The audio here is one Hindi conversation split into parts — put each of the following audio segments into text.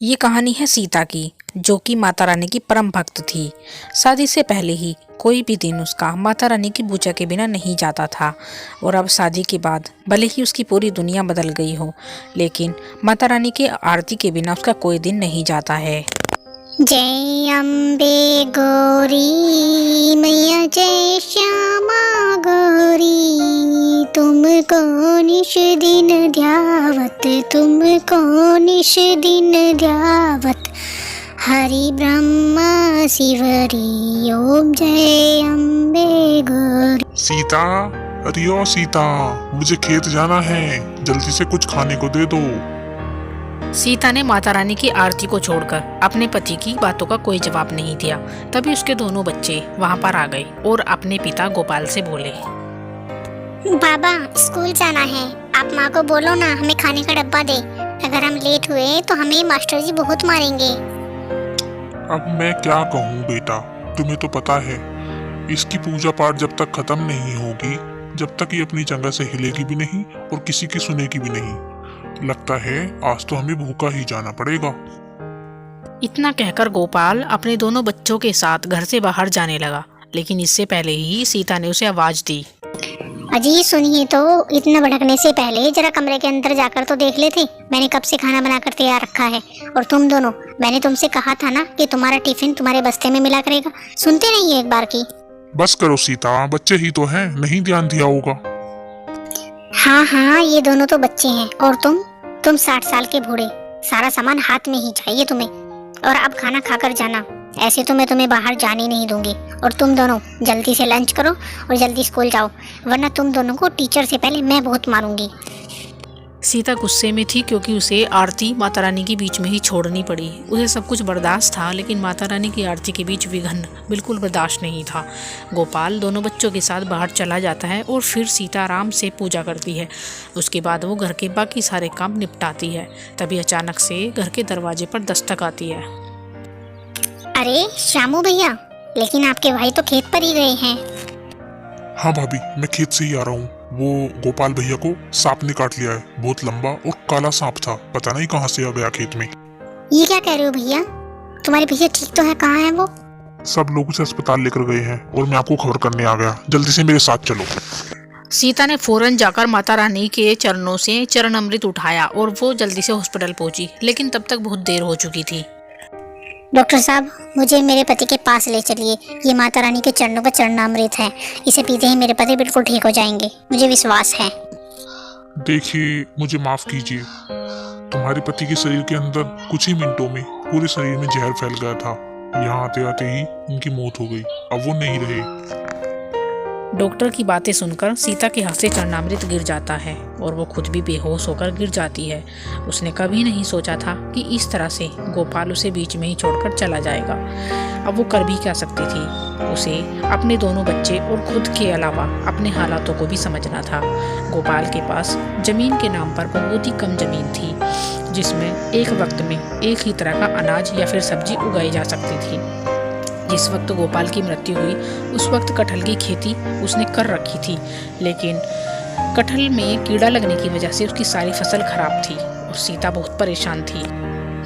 ये कहानी है सीता की, जो कि माता रानी की परम भक्त थी। शादी से पहले ही कोई भी दिन उसका माता रानी की पूजा के बिना नहीं जाता था, और अब शादी के बाद भले ही उसकी पूरी दुनिया बदल गई हो, लेकिन माता रानी की आरती के बिना उसका कोई दिन नहीं जाता है। जय अम्बे गौरी मैया, जय श्यामा गौरी, तुमको निश दिन ध्यावत, तुमको निश दिन ध्यावत, हरि ब्रह्मा शिवरी, ओम जय अम्बे गौरी। सीता, अरे ओ सीता, मुझे खेत जाना है, जल्दी से कुछ खाने को दे दो। सीता ने माता रानी की आरती को छोड़कर अपने पति की बातों का कोई जवाब नहीं दिया। तभी उसके दोनों बच्चे वहां पर आ गए और अपने पिता गोपाल से बोले, बाबा स्कूल जाना है, आप माँ को बोलो ना हमें खाने का डब्बा दे, अगर हम लेट हुए तो हमें मास्टर जी बहुत मारेंगे। अब मैं क्या कहूँ बेटा, तुम्हें तो पता है इसकी पूजा पाठ जब तक खत्म नहीं होगी, जब तक ये अपनी जगह से हिलेगी भी नहीं और किसी की सुनेगी भी नहीं। लगता है आज तो हमें भूखा ही जाना पड़ेगा। इतना कहकर गोपाल अपने दोनों बच्चों के साथ घर से बाहर जाने लगा, लेकिन इससे पहले ही सीता ने उसे आवाज दी, अजी सुनिए तो, इतना भड़कने से पहले जरा कमरे के अंदर जाकर तो देख लेते, मैंने कब से खाना बनाकर तैयार रखा है। और तुम दोनों, मैंने तुमसे कहा था ना कि तुम्हारा टिफिन तुम्हारे बस्ते में मिला करेगा, सुनते नहीं है एक बार की। बस करो सीता, बच्चे ही तो हैं, नहीं ध्यान दिया होगा। हाँ हाँ, ये दोनों तो बच्चे हैं, और तुम 60 साल के बूढ़े, सारा सामान हाथ में ही चाहिए तुम्हें। और अब खाना खाकर जाना, ऐसे तो मैं तुम्हें बाहर जाने नहीं दूंगी। और तुम दोनों जल्दी से लंच करो और जल्दी स्कूल जाओ, वरना तुम दोनों को टीचर से पहले मैं बहुत मारूंगी। सीता गुस्से में थी क्योंकि उसे आरती माता रानी के बीच में ही छोड़नी पड़ी। उसे सब कुछ बर्दाश्त था, लेकिन माता रानी की आरती के बीच विघ्न बिल्कुल बर्दाश्त नहीं था। गोपाल दोनों बच्चों के साथ बाहर चला जाता है और फिर सीता आराम से पूजा करती है। उसके बाद वो घर के बाकी सारे काम निपटाती है। तभी अचानक से घर के दरवाजे पर दस्तक आती है। अरे श्यामू भैया, लेकिन आपके भाई तो खेत पर ही गए हैं। हाँ भाभी, मैं खेत से ही आ रहा हूँ। वो गोपाल भैया को सांप ने काट लिया है, बहुत लंबा और काला सांप था, पता नहीं कहाँ से आ गया खेत में। ये क्या कह रहे हो भैया, तुम्हारे भैया ठीक तो है, कहाँ है वो? सब लोग उसे अस्पताल लेकर गए हैं और मैं आपको खबर करने आ गया, जल्दी से मेरे साथ चलो। सीता ने फौरन जाकर माता रानी के चरणों से चरण अमृत उठाया और वो जल्दी से हॉस्पिटल पहुंची, लेकिन तब तक बहुत देर हो चुकी थी। डॉक्टर साहब, मुझे मेरे पति के पास ले चलिए, ये माता रानी के चरणों का चरणामृत है, इसे पीते ही मेरे पति बिल्कुल ठीक हो जाएंगे, मुझे विश्वास है। देखिए, मुझे माफ कीजिए, तुम्हारे पति के शरीर के अंदर कुछ ही मिनटों में पूरे शरीर में जहर फैल गया था। यहाँ आते आते ही उनकी मौत हो गई, अब वो नहीं रहे। डॉक्टर की बातें सुनकर सीता के हाथ से चरणामृत गिर जाता है और वो खुद भी बेहोश होकर गिर जाती है। उसने कभी नहीं सोचा था कि इस तरह से गोपाल उसे बीच में ही छोड़कर चला जाएगा। अब वो कर भी क्या सकती थी, उसे अपने दोनों बच्चे और खुद के अलावा अपने हालातों को भी समझना था। गोपाल के पास जमीन के नाम पर बहुत ही कम जमीन थी, जिसमें एक वक्त में एक ही तरह का अनाज या फिर सब्जी उगाई जा सकती थी। जिस वक्त गोपाल की मृत्यु हुई उस वक्त कटहल की खेती उसने कर रखी थी, लेकिन कटहल में कीड़ा लगने की वजह से उसकी सारी फसल खराब थी और सीता बहुत परेशान थी।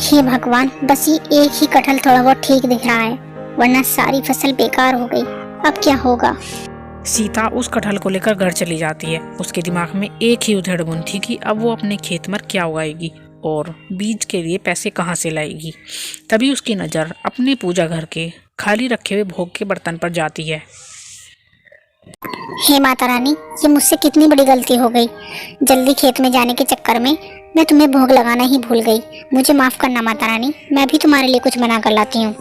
हे भगवान, बस ये एक ही कटहल थोड़ा बहुत ठीक दिख रहा है, वरना सारी फसल बेकार हो गई, अब क्या होगा? सीता उस कटहल को लेकर घर चली जाती है। उसके दिमाग में एक ही उधेड़-बुन थी कि अब वो अपने खेत में क्या उगाएगी और बीज के लिए पैसे कहाँ से लाएगी। तभी उसकी नज़र अपने पूजा घर के खाली रखे हुए भोग के बर्तन पर जाती है। हे माता रानी, ये मुझसे कितनी बड़ी गलती हो गई, जल्दी खेत में जाने के चक्कर में मैं तुम्हें भोग लगाना ही भूल गई, मुझे माफ करना माता रानी, मैं भी तुम्हारे लिए कुछ बना कर लाती हूँ।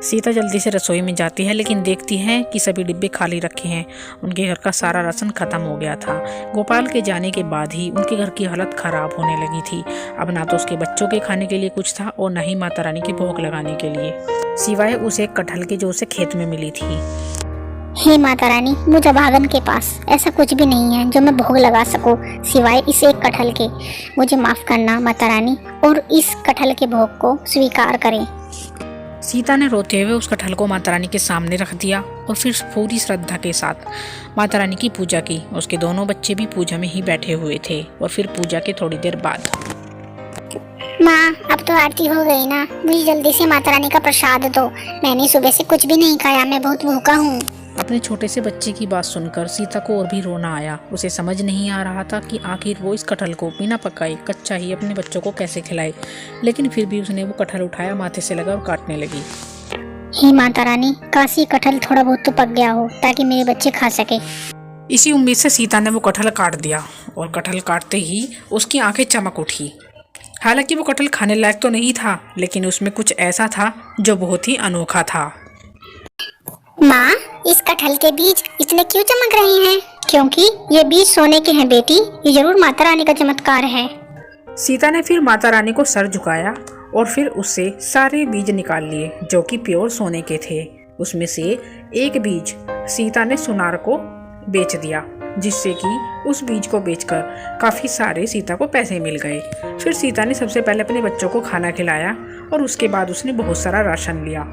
सीता जल्दी से रसोई में जाती है, लेकिन देखती है कि सभी डिब्बे खाली रखे हैं। उनके घर का सारा राशन खत्म हो गया था। गोपाल के जाने के बाद ही उनके घर की हालत खराब होने लगी थी। अब ना तो उसके बच्चों के खाने के लिए कुछ था और न ही माता रानी के भोग लगाने के लिए, सिवाय उसे कटहल के जो उसे खेत में मिली थी। हे माता रानी, मुझे भागन के पास ऐसा कुछ भी नहीं है जो मैं भोग लगा सकूं, सिवाय इस एक कटहल के। मुझे माफ करना माता रानी, और इस कटहल के भोग को स्वीकार करें। सीता ने रोते हुए उस कटहल को माता रानी के सामने रख दिया और फिर पूरी श्रद्धा के साथ माता रानी की पूजा की। उसके दोनों बच्चे भी पूजा में ही बैठे हुए थे और फिर पूजा के थोड़ी देर बाद माँ अब तो आरती हो गई ना, मुझे जल्दी से माता रानी का प्रसाद दो। मैंने सुबह से कुछ भी नहीं खाया, मैं बहुत भूखा हूँ। अपने छोटे से बच्चे की बात सुनकर सीता को और भी रोना आया। उसे समझ नहीं आ रहा था कि आखिर वो इस कटहल को बिना पकाए कच्चा ही अपने बच्चों को कैसे खिलाए, लेकिन फिर भी उसने वो कटहल उठाया, माथे से लगा और काटने लगी। हे माता रानी, काश ये कटहल थोड़ा बहुत तो पक गया हो ताकि मेरे बच्चे खा सके। इसी उम्मीद से सीता ने वो कटहल काट दिया और कटहल काटते ही उसकी आंखें चमक उठी। हालांकि वो कटहल खाने लायक तो नहीं था, लेकिन उसमें कुछ ऐसा था जो बहुत ही अनोखा था। माँ, इस कटहल के बीज इतने क्यों चमक रहे हैं? क्योंकि ये बीज सोने के हैं बेटी, ये जरूर माता रानी का चमत्कार है। सीता ने फिर माता रानी को सर झुकाया और फिर उससे सारे बीज निकाल लिए जो कि प्योर सोने के थे। उसमें से एक बीज सीता ने सुनार को बेच दिया, जिससे कि उस बीज को बेचकर काफ़ी सारे सीता को पैसे मिल गए। फिर सीता ने सबसे पहले अपने बच्चों को खाना खिलाया और उसके बाद उसने बहुत सारा राशन लिया।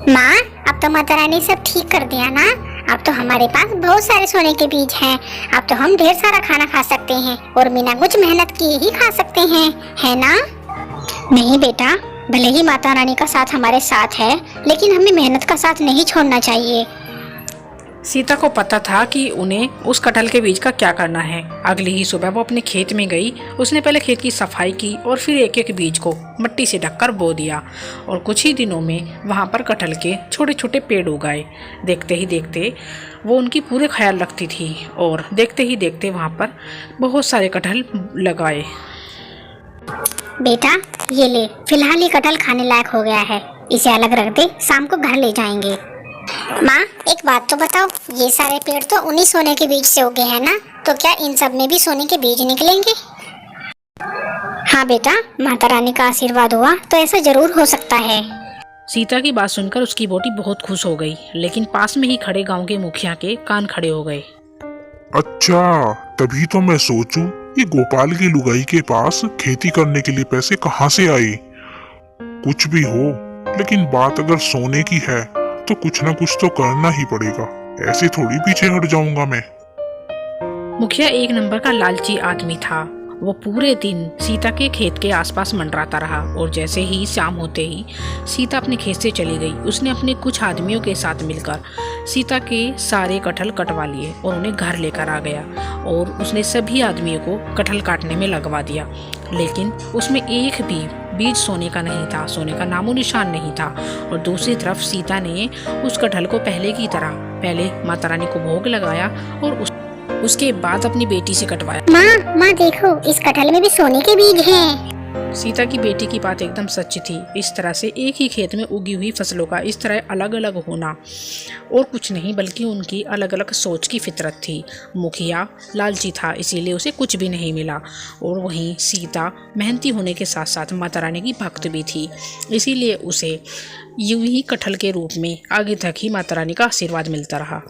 माँ, अब तो माता रानी सब ठीक कर दिया ना। अब तो हमारे पास बहुत सारे सोने के बीज हैं। अब तो हम ढेर सारा खाना खा सकते हैं और बिना कुछ मेहनत किए ही खा सकते हैं, है ना? नहीं बेटा, भले ही माता रानी का साथ हमारे साथ है, लेकिन हमें मेहनत का साथ नहीं छोड़ना चाहिए। सीता को पता था कि उन्हें उस कटहल के बीज का क्या करना है। अगली ही सुबह वो अपने खेत में गई। उसने पहले खेत की सफाई की और फिर एक एक बीज को मिट्टी से ढककर बो दिया और कुछ ही दिनों में वहाँ पर कटहल के छोटे छोटे पेड़ उगाए। देखते ही देखते वो उनकी पूरे ख्याल रखती थी और देखते ही देखते वहाँ पर बहुत सारे कटहल लगाए। बेटा ये ले, फिलहाल ये कटहल खाने लायक हो गया है, इसे अलग रख दे, शाम को घर ले जाएंगे। माँ, एक बात तो बताओ, ये सारे पेड़ तो उन्हीं सोने के बीज से उगे हैं ना, तो क्या इन सब में भी सोने के बीज निकलेंगे? हाँ बेटा, माता रानी का आशीर्वाद हुआ तो ऐसा जरूर हो सकता है। सीता की बात सुनकर उसकी बेटी बहुत खुश हो गई, लेकिन पास में ही खड़े गांव के मुखिया के कान खड़े हो गए। अच्छा, तभी तो मैं सोचूं ये गोपाल की लुगाई के पास खेती करने के लिए पैसे कहाँ से आए। कुछ भी हो, लेकिन बात अगर सोने की है तो कुछ ना कुछ तो करना ही पड़ेगा। ऐसे थोड़ी पीछे हट जाऊंगा मैं। मुखिया एक नंबर का लालची आदमी था। वो पूरे दिन सीता के खेत के आसपास मंडराता रहा और जैसे ही शाम होते ही सीता अपने खेत से चली गई। उसने अपने कुछ आदमियों के साथ मिलकर सीता के सारे कटहल कटवा लिए और उन्हें घर लेकर आ गया और उसने सभी आदमियों को कटहल काटने में लगवा दिया। लेकिन उसमें एक भी बीज सोने का नहीं था, सोने का नामो निशान नहीं था। और दूसरी तरफ सीता ने उस कटहल को पहले की तरह पहले माता रानी को भोग लगाया और उसके बाद अपनी बेटी से कटवाया। माँ देखो, इस कटहल में भी सोने के बीज हैं। सीता की बेटी की बात एकदम सच्ची थी। इस तरह से एक ही खेत में उगी हुई फसलों का इस तरह अलग अलग होना और कुछ नहीं बल्कि उनकी अलग अलग सोच की फितरत थी। मुखिया लालची था, इसीलिए उसे कुछ भी नहीं मिला और वहीं सीता मेहनती होने के साथ साथ माता रानी की भक्त भी थी, इसीलिए उसे यूं ही कटहल के रूप में आगे तक ही माता रानी का आशीर्वाद मिलता रहा।